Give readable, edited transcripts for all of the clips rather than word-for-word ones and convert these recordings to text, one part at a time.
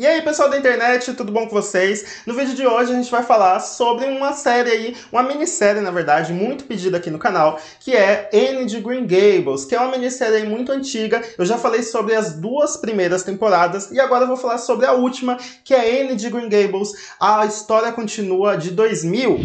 E aí, pessoal da internet, tudo bom com vocês? No vídeo de hoje a gente vai falar sobre uma série aí, uma minissérie na verdade, muito pedida aqui no canal, que é Anne de Green Gables, que é uma minissérie aí muito antiga. Eu já falei sobre as duas primeiras temporadas e agora eu vou falar sobre a última, que é Anne de Green Gables, a história continua de 2000.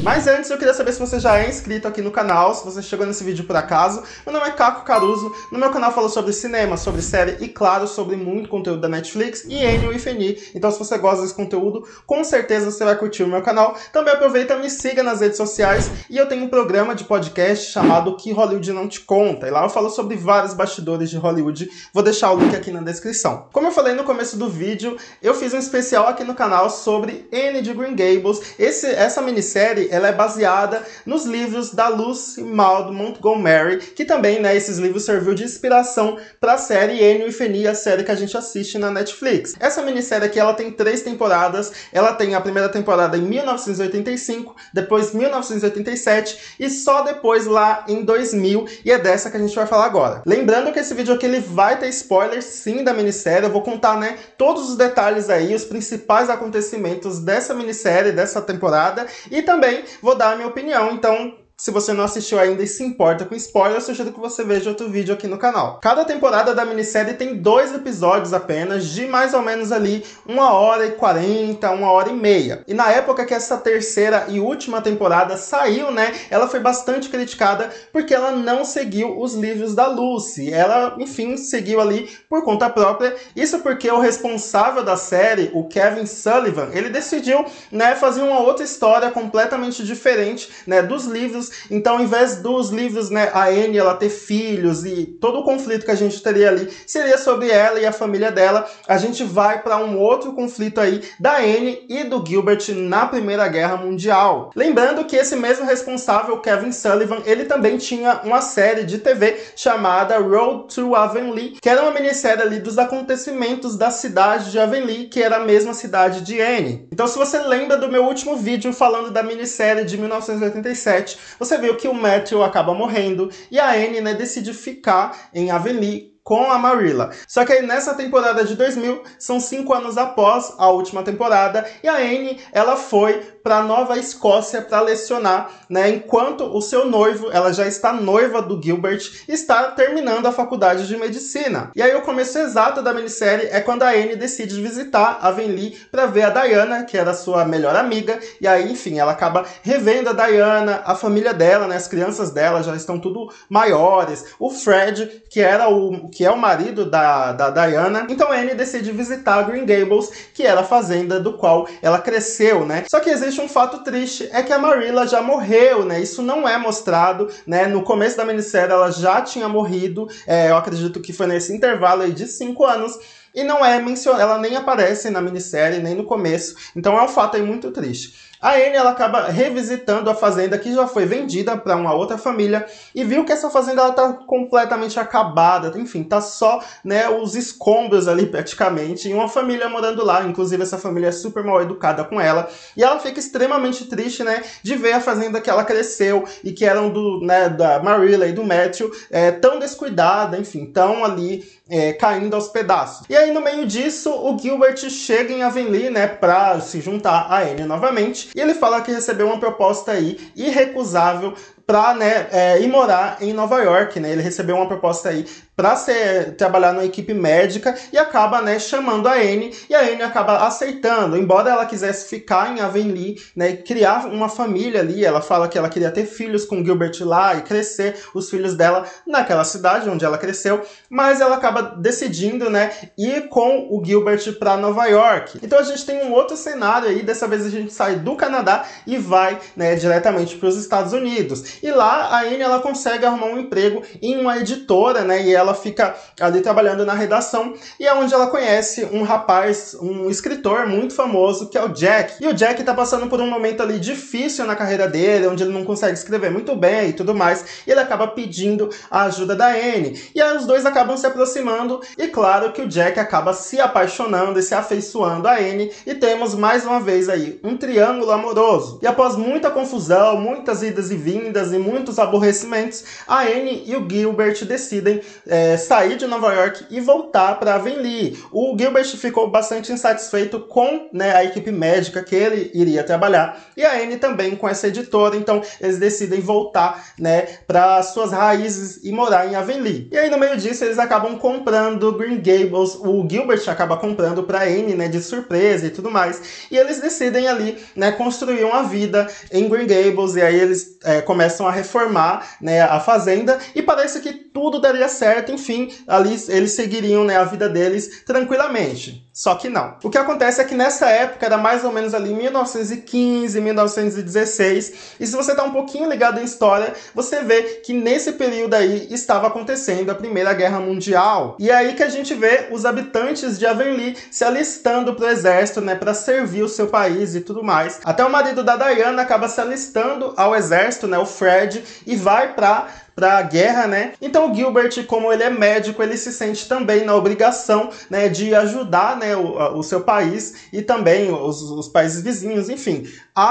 Mas antes eu queria saber se você já é inscrito aqui no canal, se você chegou nesse vídeo por acaso. Meu nome é Caco Caruso, no meu canal eu falo sobre cinema, sobre série e claro, sobre muito conteúdo da Netflix e Anne ou Ifeni. Então se você gosta desse conteúdo, com certeza você vai curtir o meu canal. Também aproveita e me siga nas redes sociais e eu tenho um programa de podcast chamado O Que Hollywood Não Te Conta. E lá eu falo sobre vários bastidores de Hollywood, vou deixar o link aqui na descrição. Como eu falei no começo do vídeo, eu fiz um especial aqui no canal sobre Anne de Green Gables. Essa minissérie ela é baseada nos livros da Lucy Maud Montgomery, que também, né, esses livros serviu de inspiração para a série Anne ou Ifeni, a série que a gente assiste na Netflix. Essa minissérie aqui, ela tem 3 temporadas, ela tem a primeira temporada em 1985, depois 1987 e só depois lá em 2000, e é dessa que a gente vai falar agora. Lembrando que esse vídeo aqui ele vai ter spoilers sim da minissérie, eu vou contar, né, todos os detalhes aí, os principais acontecimentos dessa minissérie, dessa temporada, e também vou dar a minha opinião, então se você não assistiu ainda e se importa com spoiler, eu sugiro que você veja outro vídeo aqui no canal. Cada temporada da minissérie tem 2 episódios apenas, de mais ou menos ali 1h40, 1h30. E na época que essa terceira e última temporada saiu, né, ela foi bastante criticada porque ela não seguiu os livros da Lucy. Ela, enfim, seguiu ali por conta própria. Isso porque o responsável da série, o Kevin Sullivan, ele decidiu, né, fazer uma outra história completamente diferente, né, dos livros. Então, ao invés dos livros, né, a Anne ela ter filhos e todo o conflito que a gente teria ali seria sobre ela e a família dela, a gente vai para um outro conflito aí da Anne e do Gilbert na Primeira Guerra Mundial. Lembrando que esse mesmo responsável, Kevin Sullivan, ele também tinha uma série de TV chamada Road to Avonlea, que era uma minissérie ali dos acontecimentos da cidade de Avonlea, que era a mesma cidade de Anne. Então, se você lembra do meu último vídeo falando da minissérie de 1987, você viu que o Matthew acaba morrendo e a Anne, né, decide ficar em Avonlea com a Marilla. Só que aí nessa temporada de 2000, são 5 anos após a última temporada, e a Anne, ela foi para Nova Escócia para lecionar, né, enquanto o seu noivo, ela já está noiva do Gilbert, está terminando a faculdade de medicina. E aí o começo exato da minissérie é quando a Anne decide visitar Avonlea para ver a Diana, que era sua melhor amiga, e aí, enfim, ela acaba revendo a Diana, a família dela, né, as crianças dela já estão tudo maiores, o Fred, que é o marido da Diana. Então a Anne decide visitar Green Gables, que era a fazenda do qual ela cresceu, né? Só que existe um fato triste, é que a Marilla já morreu, né? Isso não é mostrado, né? No começo da minissérie ela já tinha morrido, eu acredito que foi nesse intervalo aí de 5 anos, e não é mencionada, ela nem aparece na minissérie, nem no começo, então é um fato aí muito triste. A Anne ela acaba revisitando a fazenda que já foi vendida para uma outra família e viu que essa fazenda ela tá completamente acabada, enfim, tá só, né, os escombros ali praticamente, e uma família morando lá, inclusive essa família é super mal educada com ela, e ela fica extremamente triste, né, de ver a fazenda que ela cresceu e que eram da Marilla e do Matthew tão descuidada, enfim, tão ali caindo aos pedaços. E aí no meio disso, o Gilbert chega em Avonlea, né, pra se juntar a Anne novamente, e ele fala que recebeu uma proposta aí irrecusável para, né, ir morar em Nova York, né? Ele recebeu uma proposta aí para trabalhar numa equipe médica e acaba, né, chamando a Anne, e a Anne acaba aceitando, embora ela quisesse ficar em Avonlea, né, criar uma família ali. Ela fala que ela queria ter filhos com Gilbert lá e crescer os filhos dela naquela cidade onde ela cresceu, mas ela acaba decidindo, né, ir com o Gilbert para Nova York. Então a gente tem um outro cenário aí, dessa vez a gente sai do Canadá e vai, né, diretamente para os Estados Unidos. E lá a Anne ela consegue arrumar um emprego em uma editora, né, e ela fica ali trabalhando na redação, e é onde ela conhece um rapaz, um escritor muito famoso, que é o Jack. E o Jack tá passando por um momento ali difícil na carreira dele, onde ele não consegue escrever muito bem e tudo mais, e ele acaba pedindo a ajuda da Anne. E aí os dois acabam se aproximando, e claro que o Jack acaba se apaixonando e se afeiçoando a Anne, e temos mais uma vez aí um triângulo amoroso. E após muita confusão, muitas idas e vindas, brigas e muitos aborrecimentos, a Anne e o Gilbert decidem sair de Nova York e voltar para Avonlea. O Gilbert ficou bastante insatisfeito com, né, a equipe médica que ele iria trabalhar, e a Anne também com essa editora, então eles decidem voltar, né, para suas raízes e morar em Avonlea. E aí no meio disso eles acabam comprando Green Gables, o Gilbert acaba comprando para Anne, né, de surpresa e tudo mais, e eles decidem ali, né, construir uma vida em Green Gables, e aí eles começam a reformar, né, a fazenda, e parece que tudo daria certo, enfim, ali eles seguiriam, né, a vida deles tranquilamente. Só que não. O que acontece é que nessa época era mais ou menos ali 1915, 1916, e se você tá um pouquinho ligado em história, você vê que nesse período aí estava acontecendo a Primeira Guerra Mundial. E é aí que a gente vê os habitantes de Avonlea se alistando pro exército, né, para servir o seu país e tudo mais. Até o marido da Diana acaba se alistando ao exército, né, o Fred, e vai pra guerra, né? Então o Gilbert, como ele é médico, ele se sente também na obrigação, né, de ajudar, né, o seu país e também os países vizinhos, enfim,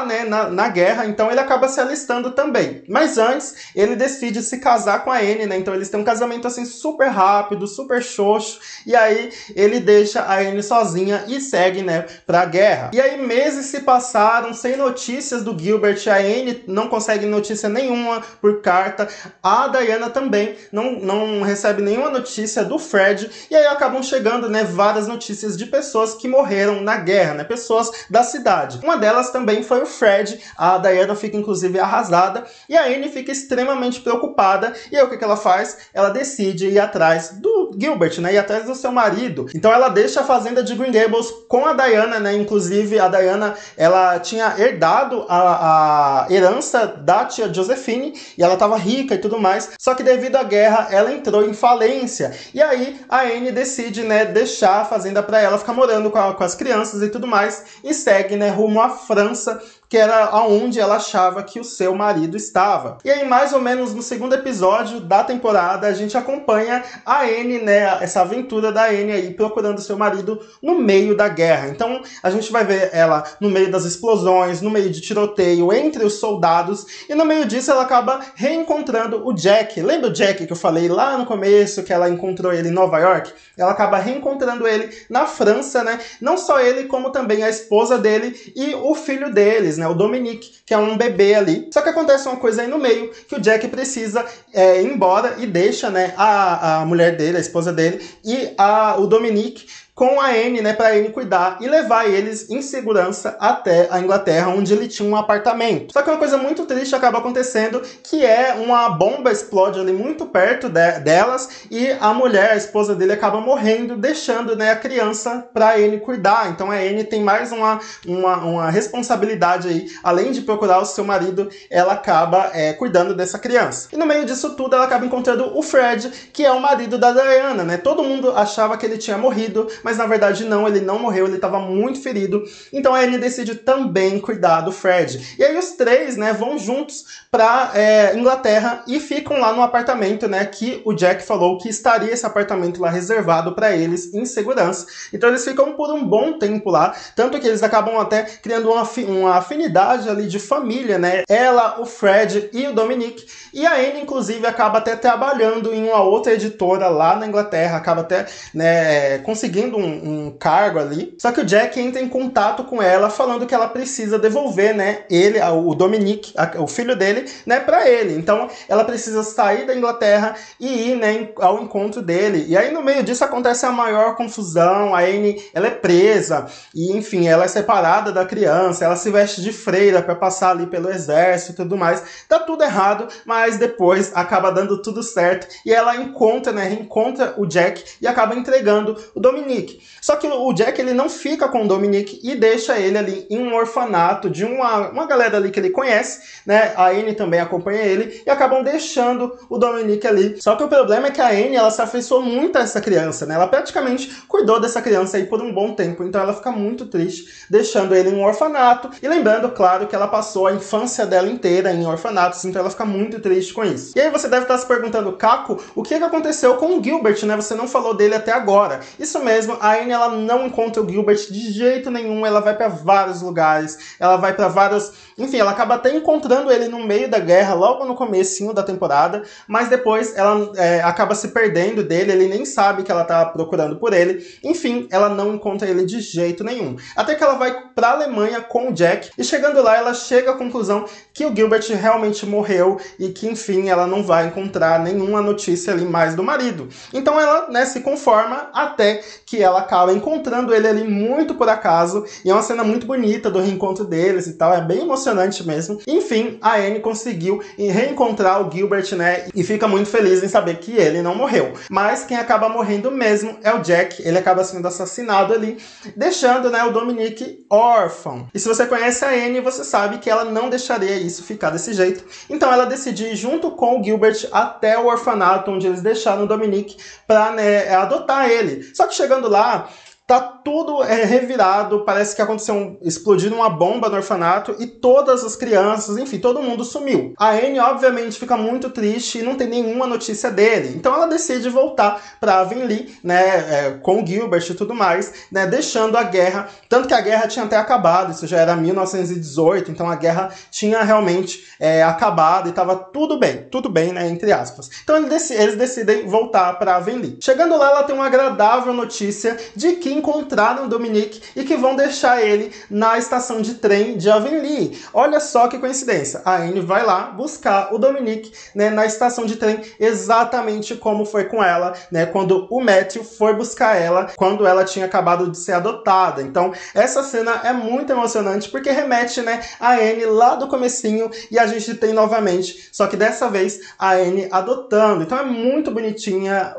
né, na guerra, então ele acaba se alistando também. Mas antes, ele decide se casar com a Anne, né? Então eles têm um casamento assim super rápido, super xoxo, e aí ele deixa a Anne sozinha e segue, né, pra guerra. E aí meses se passaram sem notícias do Gilbert, a Anne não consegue notícia nenhuma por carta, a Diana também não recebe nenhuma notícia do Fred, e aí acabam chegando, né, várias notícias de pessoas que morreram na guerra, né, pessoas da cidade. Uma delas também foi o Fred, a Diana fica inclusive arrasada, e a Anne fica extremamente preocupada, e aí o que ela faz? Ela decide ir atrás do Gilbert, né, ir atrás do seu marido. Então ela deixa a fazenda de Green Gables com a Diana, né, inclusive a Diana, ela tinha herdado a herança da tia Josephine, e ela estava rica e tudo mais, só que devido à guerra ela entrou em falência, e aí a Anne decide, né, deixar a fazenda para ela ficar morando com as crianças e tudo mais, e segue, né, rumo à França, que era aonde ela achava que o seu marido estava. E aí, mais ou menos no segundo episódio da temporada, a gente acompanha a Anne, né, essa aventura da Anne aí procurando seu marido no meio da guerra. Então, a gente vai ver ela no meio das explosões, no meio de tiroteio entre os soldados, e no meio disso ela acaba reencontrando o Jack. Lembra o Jack que eu falei lá no começo, que ela encontrou ele em Nova York? Ela acaba reencontrando ele na França, né? Não só ele, como também a esposa dele e o filho deles, né? O Dominique, que é um bebê ali. Só que acontece uma coisa aí no meio, que o Jack precisa ir embora e deixa, né, a mulher dele, a esposa dele, e o Dominique com a Anne, né, pra Anne cuidar e levar eles em segurança até a Inglaterra, onde ele tinha um apartamento. Só que uma coisa muito triste acaba acontecendo, que é uma bomba explode ali muito perto delas, e a mulher, a esposa dele, acaba morrendo, deixando, né, a criança pra Anne cuidar. Então a Anne tem mais uma responsabilidade aí, além de procurar o seu marido, ela acaba cuidando dessa criança. E no meio disso tudo, ela acaba encontrando o Fred, que é o marido da Diana, né? Todo mundo achava que ele tinha morrido, mas na verdade não, ele não morreu, ele estava muito ferido. Então a Anne decide também cuidar do Fred. E aí os três, né, vão juntos para Inglaterra e ficam lá no apartamento, né, que o Jack falou que estaria esse apartamento lá reservado para eles em segurança. Então eles ficam por um bom tempo lá, tanto que eles acabam até criando uma afinidade ali de família, né? Ela, o Fred e o Dominique. E a Anne, inclusive, acaba até trabalhando em uma outra editora lá na Inglaterra, acaba até, né, conseguindo um cargo ali. Só que o Jack entra em contato com ela, falando que ela precisa devolver, né, ele, o Dominique, o filho dele, né, para ele. Então ela precisa sair da Inglaterra e ir, né, ao encontro dele. E aí no meio disso acontece a maior confusão. A Anne, ela é presa e, enfim, ela é separada da criança, ela se veste de freira para passar ali pelo exército e tudo mais. Tá tudo errado, mas depois acaba dando tudo certo e ela reencontra o Jack e acaba entregando o Dominique. Só que o Jack, ele não fica com o Dominique e deixa ele ali em um orfanato de uma galera ali que ele conhece, né? A Anne também acompanha ele e acabam deixando o Dominique ali. Só que o problema é que a Anne, ela se afeiçoou muito a essa criança, né? Ela praticamente cuidou dessa criança aí por um bom tempo, então ela fica muito triste, deixando ele em um orfanato. E lembrando, claro, que ela passou a infância dela inteira em orfanatos, então ela fica muito triste com isso. E aí você deve estar se perguntando, Caco, o que aconteceu com o Gilbert, né? Você não falou dele até agora. Isso mesmo, mesmo, a Anne ela não encontra o Gilbert de jeito nenhum, ela vai pra vários lugares, ela vai pra vários... Enfim, ela acaba até encontrando ele no meio da guerra, logo no comecinho da temporada, mas depois ela acaba se perdendo dele, ele nem sabe que ela tá procurando por ele. Enfim, ela não encontra ele de jeito nenhum. Até que ela vai pra Alemanha com o Jack, e chegando lá ela chega à conclusão que o Gilbert realmente morreu e que, enfim, ela não vai encontrar nenhuma notícia ali mais do marido. Então ela, né, se conforma até que ela acaba encontrando ele ali muito por acaso, e é uma cena muito bonita do reencontro deles e tal, é bem emocionante mesmo. Enfim, a Anne conseguiu reencontrar o Gilbert, né, e fica muito feliz em saber que ele não morreu. Mas quem acaba morrendo mesmo é o Jack, ele acaba sendo assassinado ali, deixando, né, o Dominic órfão. E se você conhece a Anne, você sabe que ela não deixaria isso ficar desse jeito. Então ela decide ir junto com o Gilbert até o orfanato onde eles deixaram o Dominic para, né, adotar ele. Só que chegando lá, tá tudo revirado, parece que aconteceu explodiu uma bomba no orfanato e todas as crianças, enfim, todo mundo sumiu. A Anne, obviamente, fica muito triste e não tem nenhuma notícia dele. Então ela decide voltar para Avonlea, né, com o Gilbert e tudo mais, né, deixando a guerra, tanto que a guerra tinha até acabado, isso já era 1918, então a guerra tinha realmente acabado e tava tudo bem, né, entre aspas. Então eles decidem voltar para Avonlea. Chegando lá, ela tem uma agradável notícia de que encontraram o Dominic e que vão deixar ele na estação de trem de Avonlea. Olha só que coincidência. A Anne vai lá buscar o Dominic, né, na estação de trem, exatamente como foi com ela, né, quando o Matthew foi buscar ela, quando ela tinha acabado de ser adotada. Então, essa cena é muito emocionante porque remete, né, a Anne lá do comecinho e a gente tem novamente, só que dessa vez a Anne adotando. Então é muito bonitinha.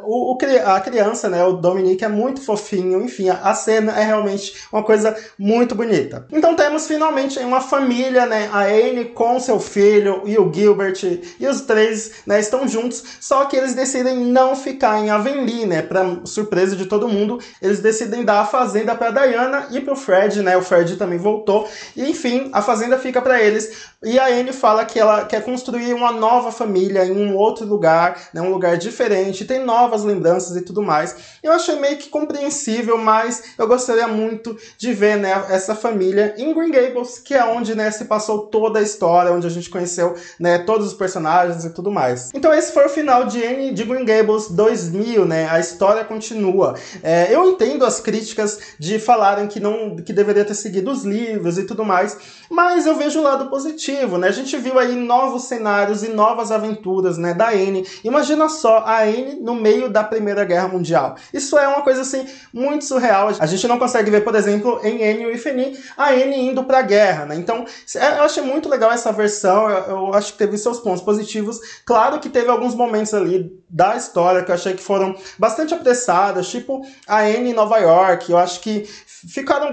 A criança, né, o Dominic é muito fofinho, enfim, a cena é realmente uma coisa muito bonita. Então temos finalmente uma família, né, a Anne com seu filho e o Gilbert, e os três, né, estão juntos, só que eles decidem não ficar em Avonlea, né, para surpresa de todo mundo, eles decidem dar a fazenda para Diana e para o Fred, né, o Fred também voltou, e enfim, a fazenda fica para eles, e a Anne fala que ela quer construir uma nova família em um outro lugar, né, um lugar diferente, tem novas lembranças e tudo mais. Eu achei meio que compreensível, mas eu gostaria muito de ver, né, essa família em Green Gables, que é onde, né, se passou toda a história, onde a gente conheceu, né, todos os personagens e tudo mais. Então esse foi o final de Anne de Green Gables 2000, né, a história continua. Eu entendo as críticas de falarem que deveria ter seguido os livros e tudo mais, mas eu vejo o lado positivo, né, a gente viu aí novos cenários e novas aventuras, né, da Anne. Imagina só a Anne no meio da Primeira Guerra Mundial. Isso é uma coisa, assim, muito surreal. A gente não consegue ver, por exemplo, em Enio e Feni, a Anne indo pra guerra, né? Então, eu achei muito legal essa versão, eu acho que teve seus pontos positivos. Claro que teve alguns momentos ali da história que eu achei que foram bastante apressadas, tipo a Anne em Nova York. Eu acho que ficaram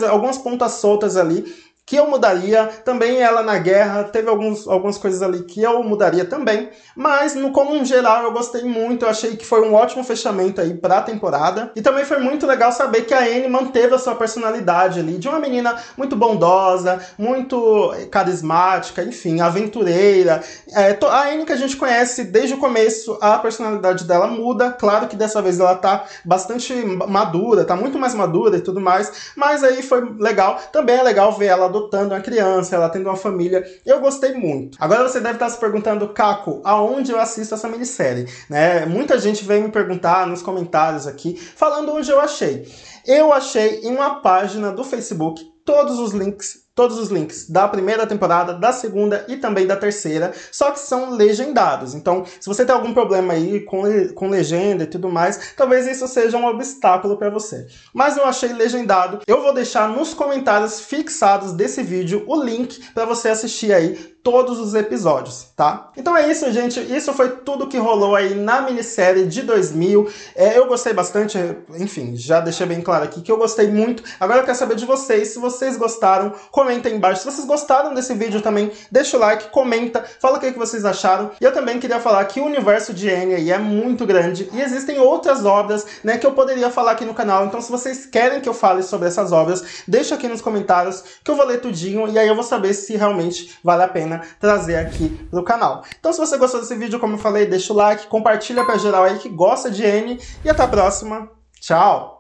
algumas pontas soltas ali que eu mudaria. Também ela na guerra, teve algumas coisas ali que eu mudaria também, mas como um geral eu gostei muito, eu achei que foi um ótimo fechamento aí pra temporada, e também foi muito legal saber que a Anne manteve a sua personalidade ali, de uma menina muito bondosa, muito carismática, enfim, aventureira. A Anne que a gente conhece desde o começo, a personalidade dela muda, claro que dessa vez ela tá bastante madura, tá muito mais madura e tudo mais, mas aí foi legal. Também é legal ver ela adotando uma criança, ela tendo uma família. Eu gostei muito. Agora você deve estar se perguntando, Caco, aonde eu assisto essa minissérie? Né? Muita gente veio me perguntar nos comentários aqui, falando onde eu achei. Eu achei em uma página do Facebook todos os links da primeira temporada, da segunda e também da terceira, só que são legendados. Então, se você tem algum problema aí com legenda e tudo mais, talvez isso seja um obstáculo para você. Mas eu achei legendado. Eu vou deixar nos comentários fixados desse vídeo o link para você assistir aí todos os episódios, tá? Então é isso, gente. Isso foi tudo que rolou aí na minissérie de 2000. Eu gostei bastante, enfim, já deixei bem claro aqui que eu gostei muito. Agora eu quero saber de vocês, se vocês gostaram, comenta aí embaixo. Se vocês gostaram desse vídeo também, deixa o like, comenta, fala o que vocês acharam. E eu também queria falar que o universo de Anne aí é muito grande e existem outras obras, né, que eu poderia falar aqui no canal. Então se vocês querem que eu fale sobre essas obras, deixa aqui nos comentários que eu vou ler tudinho e aí eu vou saber se realmente vale a pena trazer aqui pro canal. Então se você gostou desse vídeo, como eu falei, deixa o like, compartilha pra geral aí que gosta de Anne e até a próxima. Tchau!